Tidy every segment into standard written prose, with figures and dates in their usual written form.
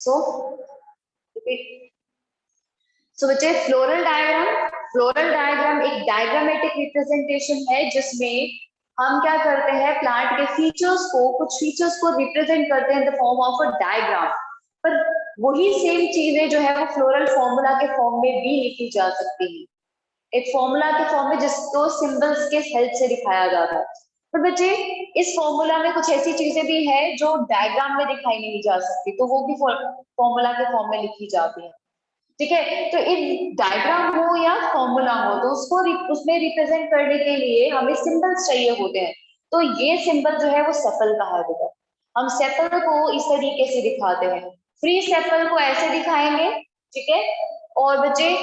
सो बच्चे floral diagram एक diagrammatic representation है जिसमें हम क्या करते हैं, प्लांट के कुछ फीचर्स को रिप्रेजेंट करते हैं in the form of a diagram. पर वही सेम चीजें जो है वो फ्लोरल फॉर्मूला के फॉर्म में भी लिखी जा सकती है, एक फॉर्मूला के फॉर्म में जिसको सिंबल्स के हेल्प से दिखाया जाता है। पर बच्चे इस फॉर्मूला में कुछ ऐसी चीजें भी है जो डायग्राम में दिखाई नहीं जा सकती, तो वो भी फॉर्मूला के फॉर्म में लिखी जाती है। ठीक है, तो एक डायग्राम हो या फॉर्मूला हो तो उसमें रिप्रेजेंट करने के लिए हमें सिंबल्स चाहिए होते हैं। तो ये सिंबल जो है वो सेपल कहा जाता है। हम सेपल को इस तरीके से दिखाते हैं, फ्री सेपल को ऐसे दिखाएंगे। ठीक है, और बच्चे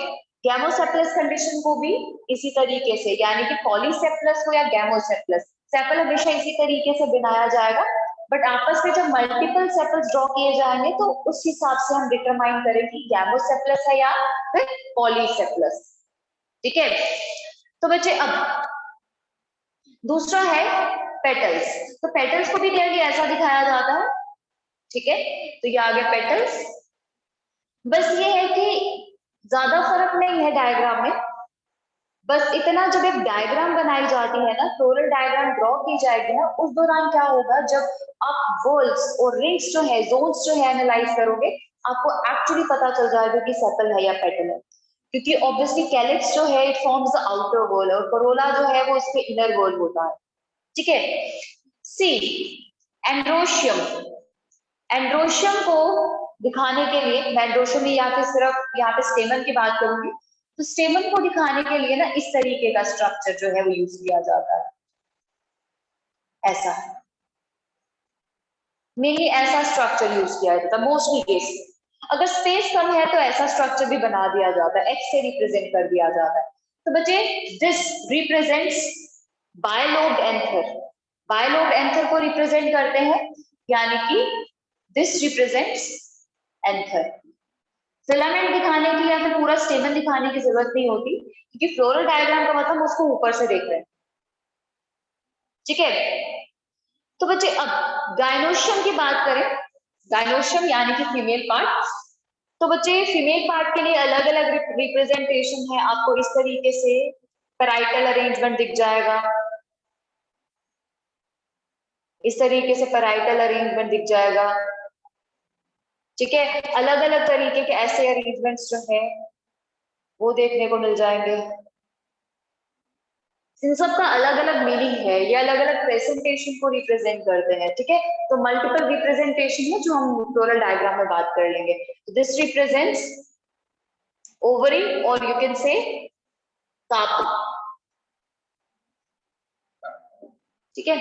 गैमोसेप्लस कंडीशन को भी इसी तरीके से, यानी कि पॉलीसेप्लस को या गैमोसेप्लस, सेपल हमेशा इसी तरीके से बनाया जाएगा। बट आपस में जब मल्टीपल सेपल्स ड्रॉ किए जाएंगे तो उस हिसाब से हम डिटरमाइन करें कि गैमोसेप्लस है या फिर पॉलीसेप्लस। ठीक है, तो बच्चे अब दूसरा है पेटल्स। तो पेटल्स को भी क्लियरली ऐसा दिखाया जाता है। ठीक है, तो ये आ गया पेटल्स। बस ये है कि ज्यादा फर्क नहीं है डायग्राम में, बस इतना जब एक डायग्राम बनाई जाती है ना, फ्लोरल डायग्राम ड्रॉ की जाएगी ना, उस दौरान क्या होगा, जब आप वर्ल्स और रिंग्स जो है, जोन्स जो है एनालाइज करोगे, आपको एक्चुअली पता चल जाएगा कि सेपल है या पेटल है। क्योंकि ऑब्वियसली कैलिक्स जो है it forms the outer world और कोरोला जो है वो इसके इनर वर्ल्ड होता है। ठीक है, सी एंड्रोशियम। एंड्रोशियम को दिखाने के लिए, मैं एंड्रोशियम में या फिर सिर्फ यहाँ पे स्टेमन की बात करूंगी, तो स्टेमन को दिखाने के लिए ना इस तरीके का स्ट्रक्चर जो है वो यूज किया जाता है, ऐसा मेनली ऐसा स्ट्रक्चर यूज किया जाता है मोस्टली केस। अगर स्पेस कम है तो ऐसा स्ट्रक्चर भी बना दिया जाता है, एक्स से रिप्रेजेंट कर दिया जाता है। तो बच्चे this represents bilobed anther, bilobed anther को रिप्रेजेंट करते हैं, यानी कि दिस रिप्रेजेंट्स एंथर। फिलामेंट दिखाने की या फिर पूरा स्टेमन दिखाने की जरूरत नहीं होती, क्योंकि फ्लोरल डायग्राम का मतलब उसको ऊपर से देख रहे हैं। ठीक है, तो बच्चे अब गाइनोशियम की बात करें, गाइनोशियम यानी कि फीमेल पार्ट। तो बच्चे फीमेल पार्ट के लिए अलग अलग रिप्रेजेंटेशन है, आपको इस तरीके से पैराइटल अरेंजमेंट दिख जाएगा, इस तरीके से पैराइटल अरेंजमेंट दिख जाएगा। ठीक है, अलग अलग तरीके के ऐसे अरेंजमेंट्स जो है वो देखने को मिल जाएंगे। इन सब का अलग अलग मीनिंग है, ये अलग अलग प्रेजेंटेशन को रिप्रेजेंट करते हैं। ठीक है, तो मल्टीपल रिप्रेजेंटेशन है जो हम फ्लोरल डायग्राम में बात कर लेंगे। दिस रिप्रेजेंट्स ओवरी और यू कैन से कार्प। ठीक है,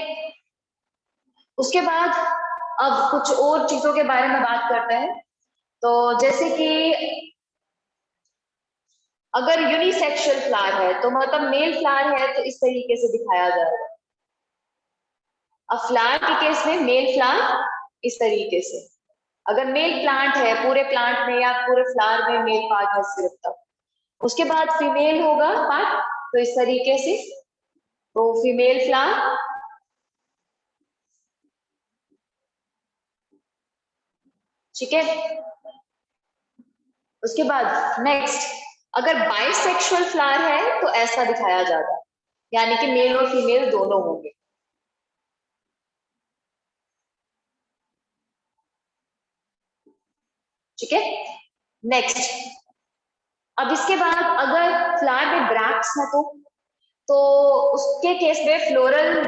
उसके बाद अब कुछ और चीजों के बारे में बात करते हैं। तो जैसे कि अगर यूनिसेक्सुअल फ्लावर है तो मतलब मेल फ्लावर है तो इस तरीके से दिखाया जाएगा। अब फ्लावर के केस में मेल फ्लावर इस तरीके से, अगर मेल प्लांट है पूरे प्लांट में या पूरे फ्लावर में मेल पार्ट है सिर्फ तब। उसके बाद फीमेल होगा पार्ट तो इस तरीके से, तो फीमेल फ्लावर। ठीक है, उसके बाद नेक्स्ट, अगर बाइसेक्सुअल फ्लावर है तो ऐसा दिखाया जाता है, यानी कि मेल और फीमेल दोनों होंगे। ठीक है, नेक्स्ट, अब इसके बाद अगर फ्लावर में ब्रैक्ट्स है तो उसके केस में फ्लोरल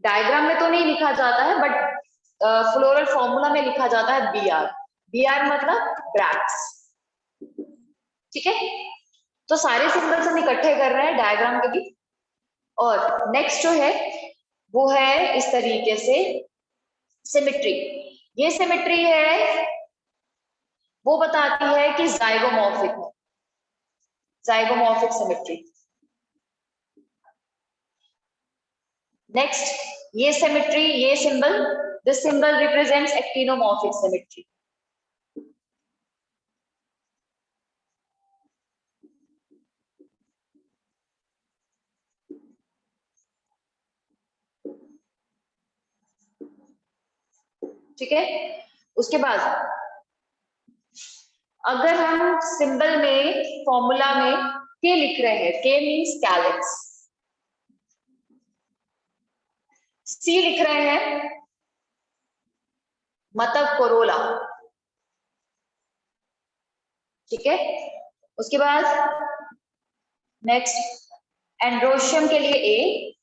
डायग्राम में तो नहीं लिखा जाता है, बट फ्लोरल फॉर्मूला में लिखा जाता है BR। BR मतलब ब्रैक्ट्स। ठीक है, तो सारे सिंबल्स हम इकट्ठे कर रहे हैं डायग्राम के भी। और नेक्स्ट जो है वो है इस तरीके से सिमेट्री। ये सिमेट्री है वो बताती है कि जाइगोमॉर्फिक है, जाइगोमॉर्फिक सिमेट्री। नेक्स्ट, ये सिमेट्री, ये symbol, this symbol represents actinomorphic symmetry. ठीक है, उसके बाद अगर हम सिंबल में फॉर्मूला में के लिख रहे हैं, के मीन्स कैलिक्स, सी लिख रहे हैं मतलब कोरोला, ठीक है। उसके बाद नेक्स्ट एंड्रोशियम के लिए ए,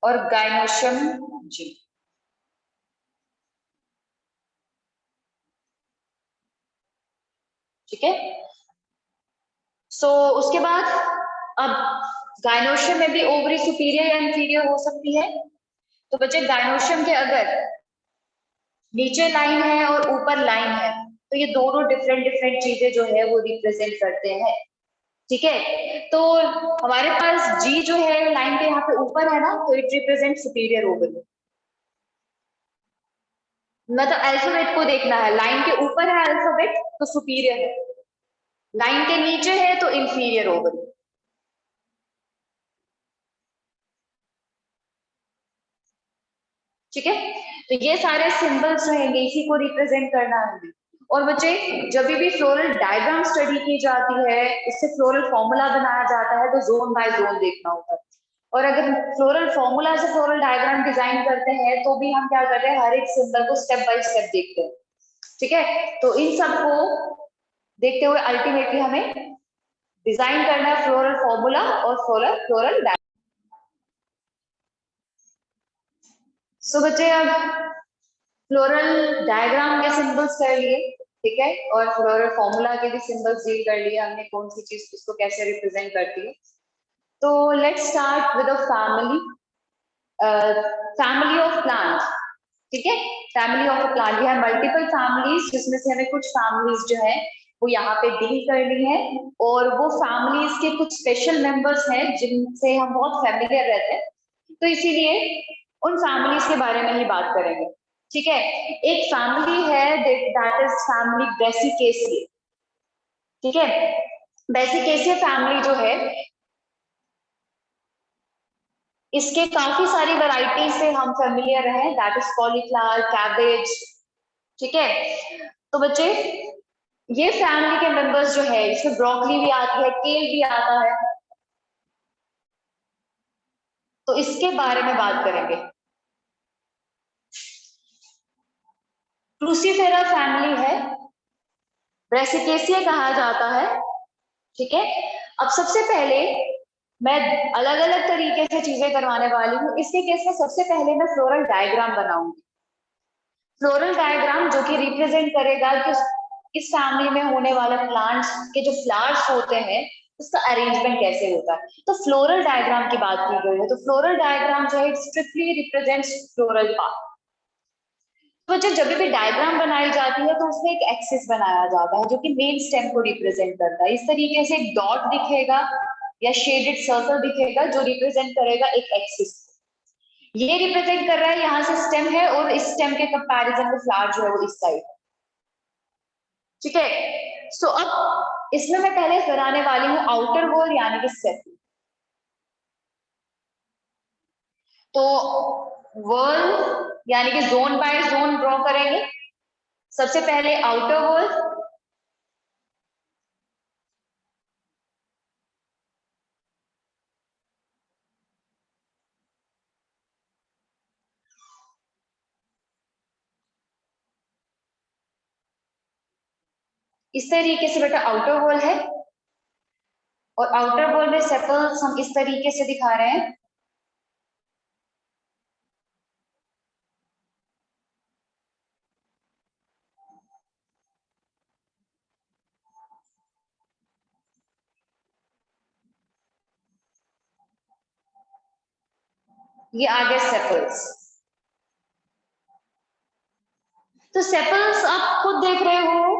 और गाइनोशियम जी, ठीक है। सो उसके बाद अब गाइनोशियम में भी ओवरी सुपीरियर या इंफीरियर हो सकती है। तो बच्चे गाइनोशियम के अगर नीचे लाइन है और ऊपर लाइन है तो ये दोनों डिफरेंट डिफरेंट चीजें जो है वो रिप्रेजेंट करते हैं, ठीक है। तो हमारे पास जी जो है लाइन के यहाँ पे ऊपर है ना, तो इट रिप्रेजेंट सुपीरियर ओवरी, मतलब अल्फाबेट को देखना है, लाइन के ऊपर है अल्फाबेट तो सुपीरियर है, लाइन के नीचे है तो इंफीरियर ओवरी, ठीक है। तो ये सारे सिंबल्स रहेंगे, इसी को रिप्रेजेंट करना है। और बच्चे जब भी फ्लोरल डायग्राम स्टडी की जाती है, इससे फ्लोरल फॉर्मूला बनाया जाता है, तो जोन बाय जोन देखना होता है। और अगर फ्लोरल फॉर्मूला से फ्लोरल डायग्राम डिजाइन करते हैं तो भी हम क्या करते हैं, हर एक सिंबल को स्टेप बाय स्टेप देखते हैं, ठीक है। तो इन सबको देखते हुए अल्टीमेटली हमें डिजाइन करना है फ्लोरल फॉर्मूला और फ्लोरल फ्लोरल। सो बच्चे अब फ्लोरल डायग्राम के सिंबल्स कर लिए, ठीक है, और फ्लोरल फॉर्मूला के भी सिंबल्स डील कर लिए हमने, कौन सी चीज उसको कैसे रिप्रेजेंट करती है। तो let's start with a family, family of plant, ठीक है। फैमिली ऑफ अ प्लांट, है मल्टीपल फैमिलीज जिसमें से हमें कुछ फैमिलीज जो है वो यहाँ पे डील करनी है, और वो फैमिलीज के कुछ स्पेशल मेंबर्स हैं जिनसे हम बहुत फेमिलियर रहते हैं, तो इसीलिए उन फैमिलीज के बारे में ही बात करेंगे, ठीक है। एक फैमिली है दैट इज फैमिली ब्रेसिकेसिए, ठीक है। ब्रेसिकेसिए फैमिली जो है इसके काफी सारी वैरायटी से हम फेमिलियर हैं, दैट इज कॉलीफ्लावर, कैबेज, ठीक है। तो बच्चे ये फैमिली के मेंबर्स जो है, इसमें ब्रोकली भी आती है, केल भी आता है, तो इसके बारे में बात करेंगे। क्रूसीफेरा फैमिली है, ब्रेसिकेसिया कहा जाता है, ठीक है। अब सबसे पहले मैं अलग अलग तरीके से चीजें करवाने वाली हूँ। इसके केस में सबसे पहले मैं फ्लोरल डायग्राम बनाऊंगी, फ्लोरल डायग्राम जो कि रिप्रेजेंट करेगा कि इस फैमिली में होने वाले प्लांट्स के जो फ्लावर्स होते हैं उसका अरेंजमेंट कैसे होता है। तो फ्लोरल डायग्राम की बात की गई है, तो फ्लोरल डायग्राम जो है स्ट्रिक्टली रिप्रेजेंट्स फ्लोरल पार्ट। तो जब भी डायग्राम बनाई जाती है तो उसमें एक एक्सिस बनाया जाता है जो कि मेन स्टेम को रिप्रेजेंट करता है। इस तरीके से एक डॉट दिखेगा या शेडेड सर्कल दिखेगा जो रिप्रेजेंट करेगा एक एक्सिस, ये रिप्रेजेंट कर रहा है यहाँ से स्टेम है, और इस स्टेम के कंपैरिजन में फ्लावर जो है वो इस साइड, ठीक है। सो अब इसमें मैं पहले कराने वाली हूँ आउटर वॉल यानी कि सेट। तो वॉल यानी कि जोन बाय जोन ड्रॉ करेंगे। सबसे पहले आउटर वॉल, इस तरीके से बेटा आउटर वॉल है, और आउटर वॉल में सेपल्स हम इस तरीके से दिखा रहे हैं। ये आगे सेपल्स, तो सेपल्स आप खुद देख रहे हो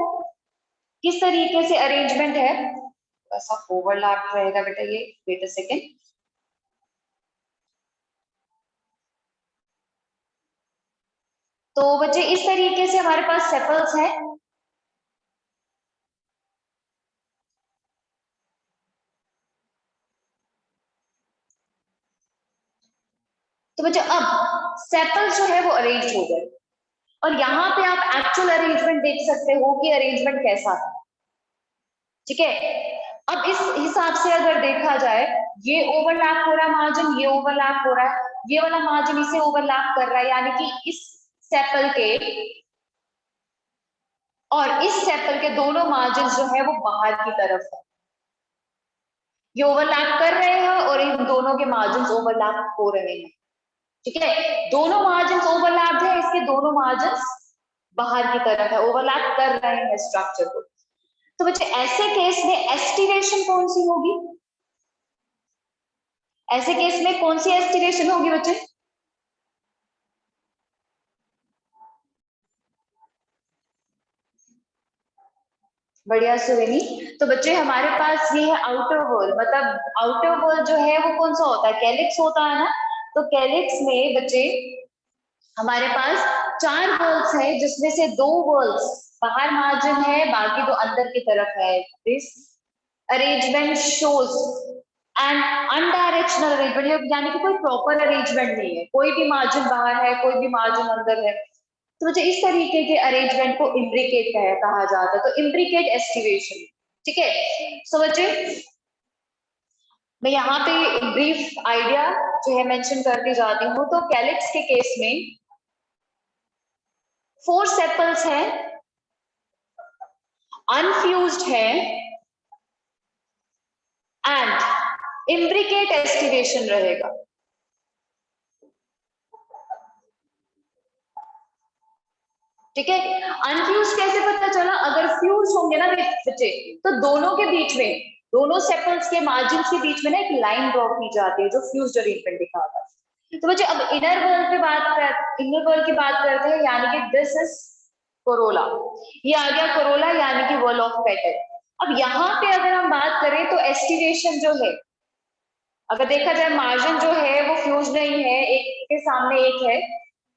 किस तरीके से अरेंजमेंट है, ऐसा ओवरलैप रहेगा बेटा ये, वेट अ सेकेंड। तो बच्चे इस तरीके से हमारे पास सेपल्स है, तो बच्चों अब सेपल्स जो है वो अरेंज हो गए, और यहाँ पे आप एक्चुअल अरेंजमेंट देख सकते हो कि अरेंजमेंट कैसा है। ठीक है, अब इस हिसाब से अगर देखा जाए, ये ओवरलैप हो रहा है मार्जिन, ये ओवरलैप हो रहा है, ये वाला मार्जिन इसे ओवरलैप कर रहा है, यानी कि इस सेपल के और इस सेपल के दोनों मार्जिन जो है वो बाहर की तरफ है, ये ओवरलैप कर रहे हैं और इन दोनों के मार्जिन ओवरलैप हो रहे हैं। ठीक है, दोनों मार्जिन ओवरलैप है, इसके दोनों मार्जिन बाहर की तरफ है, ओवरलैप कर रहे हैं स्ट्रक्चर को। तो बच्चे ऐसे केस में एस्टिमेशन कौन सी होगी? ऐसे केस में कौन सी एस्टिमेशन होगी बच्चे? बढ़िया सुवेनी। तो बच्चे हमारे पास ये है आउटर वॉल, मतलब आउटर वॉल जो है वो कौन सा होता है? कैलिक्स होता है ना। तो कैलिक्स में बच्चे हमारे पास 4 वॉल्स है, जिसमें से 2 वॉल्स बाहर मार्जिन है, बाकी 2 अंदर की तरफ है। This arrangement shows and unidirectional arrangement, यानी कि कोई प्रॉपर अरेंजमेंट नहीं है, कोई भी मार्जिन बाहर है, कोई भी मार्जिन अंदर है। तो मुझे इस तरीके के अरेंजमेंट को इम्ब्रिकेट कहा जाता है, तो इम्ब्रिकेट एस्टिमेशन। ठीक है, सो बच्चे मैं यहाँ पे ब्रीफ आइडिया जो है मेंशन करके जाती हूँ। तो कैलिक्स के केस में 4 सेपल्स हैं, अनफ्यूज्ड है एंड इम्ब्रिकेट एस्टिमेशन रहेगा। ठीक है, अनफ्यूज कैसे पता चला? अगर फ्यूज होंगे ना बच्चे, तो दोनों के बीच में, दोनों सेपल्स के मार्जिन के बीच में ना एक लाइन ड्रॉ की जाती है जो फ्यूज अरेंजमेंट दिखाता है। तो बच्चे अब इनर वॉल की बात करते हैं, यानी कि दिस इज कोरोला, ये आ गया कोरोला, यानी कि वॉल ऑफ पेटल। अब यहाँ पे अगर हम बात करें तो एस्टिमेशन जो है, अगर देखा जाए मार्जिन जो है वो फ्यूज नहीं है, एक के सामने एक है,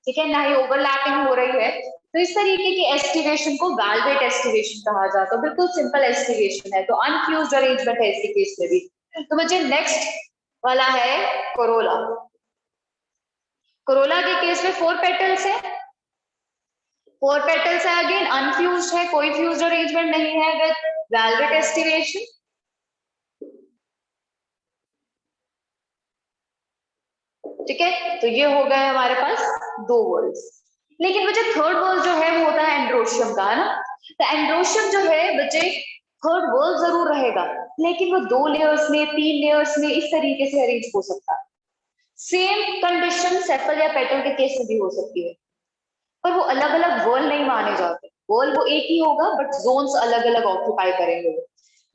ठीक है, ना ही ओवरलैपिंग हो रही है। तो इस तरीके की एस्टिमेशन को गालवेट एस्टिमेशन कहा जाता है, बिल्कुल सिंपल एस्टिमेशन है। तो अनफ्यूज्ड अरेंजमेंट है इसी केस में भी। तो मुझे नेक्स्ट वाला है कोरोला। कोरोला के केस में 4 पेटल्स है, 4 पेटल्स है, अगेन अनफ्यूज्ड है, कोई फ्यूज्ड अरेंजमेंट नहीं है विद गालवेट एस्टिमेशन। ठीक है, तो ये हो गए हमारे पास 2 वर्ड्स। लेकिन बच्चे थर्ड वर्ड जो है वो होता है एंड्रोशियम का, है ना। तो एंड्रोशियम जो है बच्चे थर्ड वर्ड जरूर रहेगा, लेकिन वो 2 लेयर्स में, 3 लेयर्स में इस तरीके से अरेंज हो सकता है। सेम कंडीशन सेपल या पेटल के केस में भी हो सकती है, पर वो अलग अलग वर्ल नहीं माने जाते। वर्ल वो एक ही होगा, बट जोन्स अलग अलग ऑक्यूपाई करेंगे।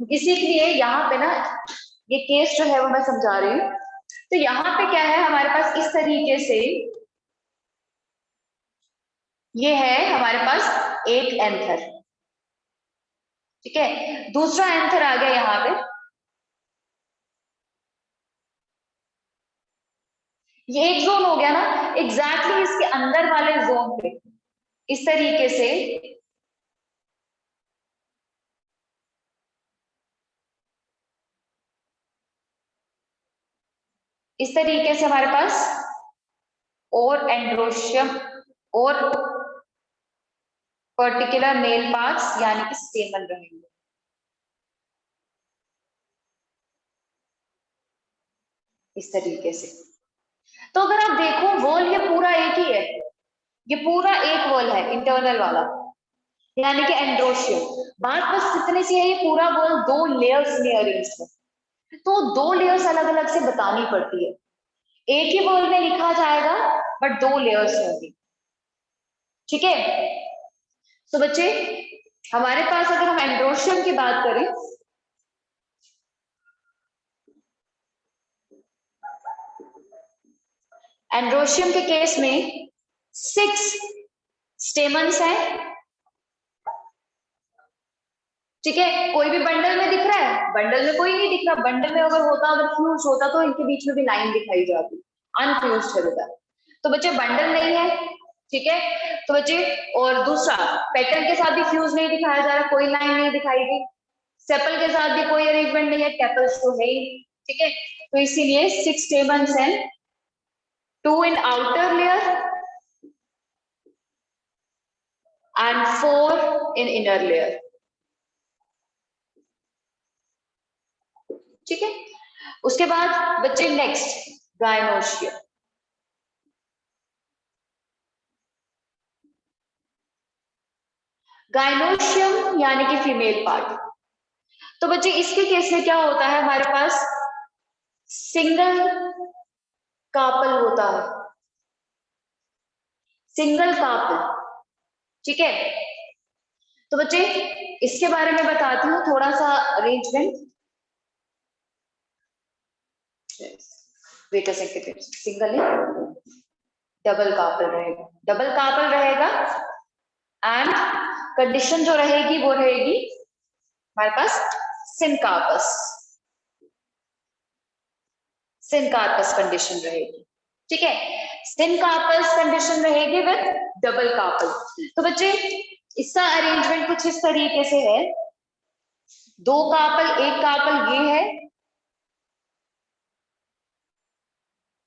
इसीलिए यहाँ पे ना ये केस जो है वो मैं समझा रही हूँ। तो यहाँ पे क्या है हमारे पास, इस तरीके से ये है हमारे पास एक एंथर। ठीक है, दूसरा एंथर आ गया यहाँ पे, ये एक जोन हो गया ना। एग्जैक्टली इसके अंदर वाले जोन पे इस तरीके से हमारे पास और एंड्रोशियम और पर्टिकुलर नेल पार्ट्स यानी कि स्टेमन रहेंगे इस तरीके से। तो अगर आप देखो वॉल ये पूरा एक ही है, ये पूरा एक वॉल है इंटरनल वाला, यानी कि एंड्रोशियम। बात बस इतने सी है, ये पूरा वॉल 2 लेयर्स में अरेंज है, तो 2 लेयर्स अलग अलग से बतानी पड़ती है। एक ही वॉल में लिखा जाएगा बट 2 लेयर्स होंगी। ठीक है, तो बच्चे हमारे पास अगर हम एंड्रोशियम की बात करें, एंड्रोशियम के केस में 6 स्टेमन्स हैं। ठीक है, कोई भी बंडल में दिख रहा है? बंडल में कोई नहीं दिख रहा। बंडल में अगर होता, अगर फ्यूज होता तो इनके बीच में भी लाइन दिखाई जाती। अनफ्यूज है बेटा, तो बच्चे बंडल नहीं है। ठीक है, तो बच्चे और दूसरा पेटल के साथ भी फ्यूज नहीं दिखाया जा रहा, कोई लाइन नहीं दिखाई दी। सेपल के साथ भी कोई अरेंजमेंट नहीं है, टेपल्स तो है ही। ठीक है, तो इसीलिए 6 स्टेमन्स हैं 2 in outer layer and 4 in inner layer. ठीक है, उसके बाद बच्चे नेक्स्ट गायनोशियम। गायनोशियम यानी कि फीमेल पार्ट। तो बच्चे इसके केस में क्या होता है, हमारे पास सिंगल कार्पल होता है, सिंगल कार्पल। ठीक है, तो बच्चे इसके बारे में बताती हूँ थोड़ा सा arrangement. Wait a second, single नहीं डबल कार्पल रहेगा, डबल कार्पल रहेगा एंड कंडीशन जो रहेगी वो रहेगी हमारे पास सिनकार्पस, सिनकार्पस कंडीशन रहेगी। ठीक है, सिनकार्पस कंडीशन रहेगी विद डबल कार्पल। तो बच्चे इसका अरेंजमेंट कुछ इस तरीके से है, 2 कार्पल, एक कार्पल ये है,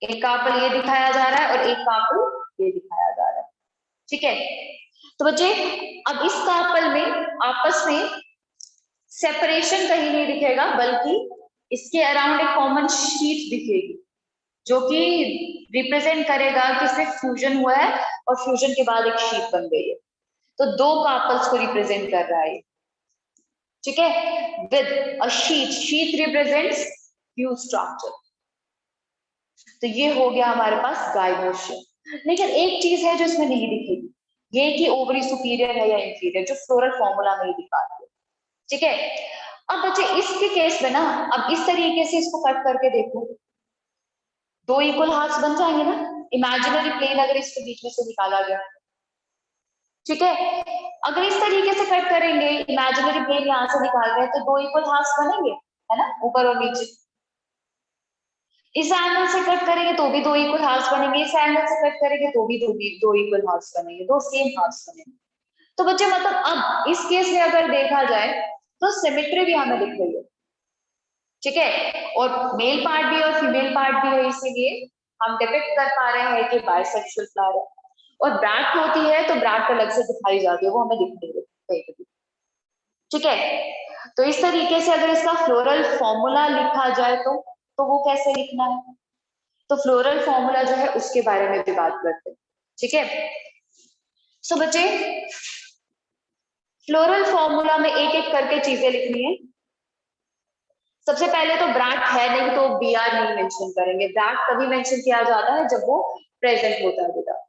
एक कार्पल ये दिखाया जा रहा है और एक कार्पल ये दिखाया जा रहा है। ठीक है, तो बच्चे अब इस कार्पल में आपस में सेपरेशन कहीं नहीं दिखेगा, बल्कि इसके अराउंड एक कॉमन शीट दिखेगी जो कि रिप्रेजेंट करेगा कि इसमें फ्यूजन हुआ है और फ्यूजन के बाद एक शीट बन गई है। तो 2 कार्पल्स को रिप्रेजेंट कर रहा है। ठीक है, with a sheet, sheet represents fuse structure. तो ये हो गया हमारे पास गायनोशियम। लेकिन एक चीज है जो इसमें नहीं दिखेगी, ये कि ओवरी सुपीरियर है या इंफीरियर, जो फ्लोरल फॉर्मूला में ही दिखाती है। ठीक है, अब बच्चे इसके केस में ना, अब इस तरीके से इसको कट करके देखो, 2 इक्वल हाफ्स बन जाएंगे ना। इमेजिनरी प्लेन अगर इसके बीच में से निकाला गया, ठीक है, अगर इस तरीके से कट करेंगे, इमेजिनरी प्लेन यहां से निकाल रहे हैं, तो 2 इक्वल हाफ्स बनेंगे, है ना, ऊपर और नीचे। इस एंगल से कट करेंगे तो भी 2 इक्वल हाफ्स बनेंगे, इस एंगल से कट करेंगे तो भी 2 इक्वल हाफ्स बनेंगे, 2 सेम हाफ्स बनेंगे। तो बच्चे मतलब अब इस केस में अगर देखा जाए तो सिमेट्री भी हमें दिख रही है। ठीक है, और मेल पार्ट भी और फीमेल पार्ट भी है, इसीलिए हम डिपिक्ट कर पा रहे हैं कि बाइसेक्सुअल फ्लावर है। और ब्रैक्ट होती है तो ब्रैक्ट अलग से दिखाई जाती है, वो हमें दिख रही है। ठीक है, तो इस तरीके से अगर इसका फ्लोरल फॉर्मूला लिखा जाए तो वो कैसे लिखना है, तो फ्लोरल फॉर्मूला जो है उसके बारे में भी बात करते हैं। ठीक है, सो बच्चे फ्लोरल फॉर्मूला में एक एक करके चीजें लिखनी है। सबसे पहले तो ब्रैक्ट है नहीं तो बी आर नहीं मेंशन करेंगे, ब्रैक्ट तभी मेंशन किया जाता है जब वो प्रेजेंट होता है बेटा।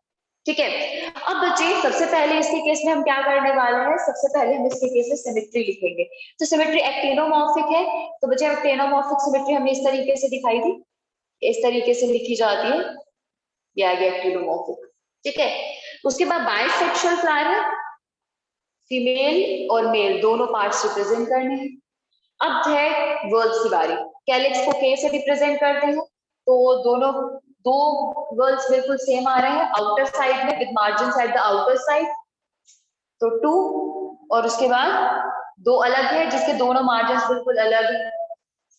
ठीक है, अब बच्चे सबसे पहले इसके केस में हम क्या करने वाले हैं, सबसे पहले हम इसके केस में सिमेट्री लिखेंगे। तो सिमेट्री एक्टिनोमॉर्फिक है, तो बच्चे एक्टिनोमॉर्फिक सिमेट्री हमने इस तरीके से दिखाई थी, इस तरीके से लिखी जाती है, ये आ गया एक्टिनोमॉर्फिक। ठीक है, उसके बाद बाइसेक्सुअल फ्लावर, फीमेल और मेल दोनों पार्ट्स रिप्रेजेंट करने हैं। अब है वर्ल्स की बारी, कैलिक्स को के से रिप्रेजेंट करते हैं, तो दोनों 2 वर्ल्स बिल्कुल सेम आ रहे हैं आउटर साइड में with margin at the outer side, तो 2, और उसके बाद 2 अलग है जिसके दोनों मार्जिन बिल्कुल अलग है,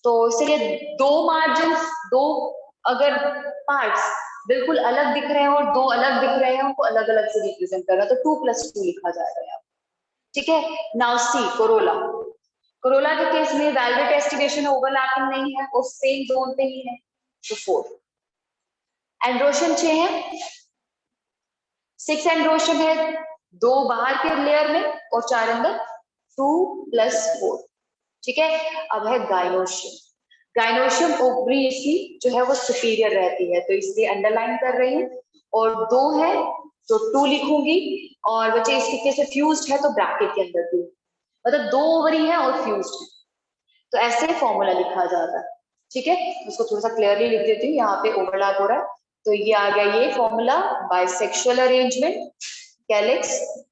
तो इसलिए 2 मार्जिन, 2 अगर पार्ट्स बिल्कुल अलग दिख रहे हैं और 2 अलग दिख रहे हैं, उनको अलग अलग से रिप्रेजेंट कर रहा है, तो 2 + 2 लिखा जाएगा यहाँ। ठीक है, नाउ सी कोरोला, कोरोला के केस में वेलवेट एस्टिवेशन ओवरलैपिंग नहीं है और सेम जोन पे ही है, तो 4। एंड्रोशियम 6 है, 6 एंड्रोशियम है, 2 बाहर के लेयर में और 4 अंदर, 2 + 4। ठीक है, अब है गायनोशियम, गायनोशियम ओवरी इसकी जो है वो सुपीरियर रहती है, तो इसलिए अंडरलाइन कर रही हूँ, और 2 है तो 2 लिखूंगी, और बच्चे इसके केस में फ्यूज्ड है तो ब्रैकेट के अंदर 2, मतलब 2 ओवरी है और फ्यूज्ड है, तो ऐसे फॉर्मूला लिखा जाता है। ठीक है, उसको थोड़ा सा क्लियरली लिख देती हूँ, यहाँ पे ओवरलैप हो रहा है, तो ये आ गया ये formula, bisexual arrangement, calyx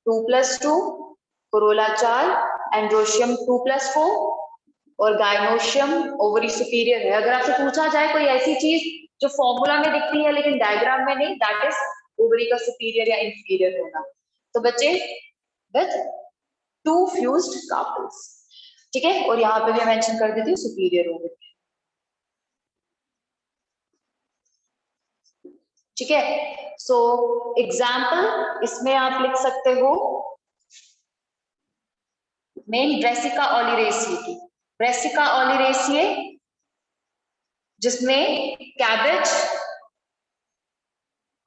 2 + 2, Corolla 4, androecium 2 + 4, और गायनोशियम ओवरी सुपीरियर है। अगर आपसे पूछा जाए कोई ऐसी चीज जो फॉर्मूला में दिखती है लेकिन डायग्राम में नहीं, दैट इज ओवरी का सुपीरियर या इंफीरियर होना। तो बच्चे विद 2 फ्यूज्ड कार्पल्स। ठीक है, और यहाँ पे भी मेंशन कर देती हूँ सुपीरियर ओवरी। ठीक है। सो एग्जाम्पल इसमें आप लिख सकते हो मेन ब्रेसिका ओलियरेसिए की, ब्रेसिका ओलियरेसिए जिसमें कैबेज,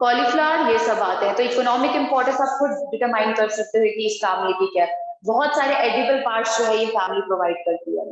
कॉलीफ्लावर ये सब आते हैं। तो इकोनॉमिक इंपॉर्टेंस आप खुद डिटरमाइन कर सकते हो कि इस फैमिली की क्या है। बहुत सारे एडिबल पार्ट्स जो है ये फैमिली प्रोवाइड करती है।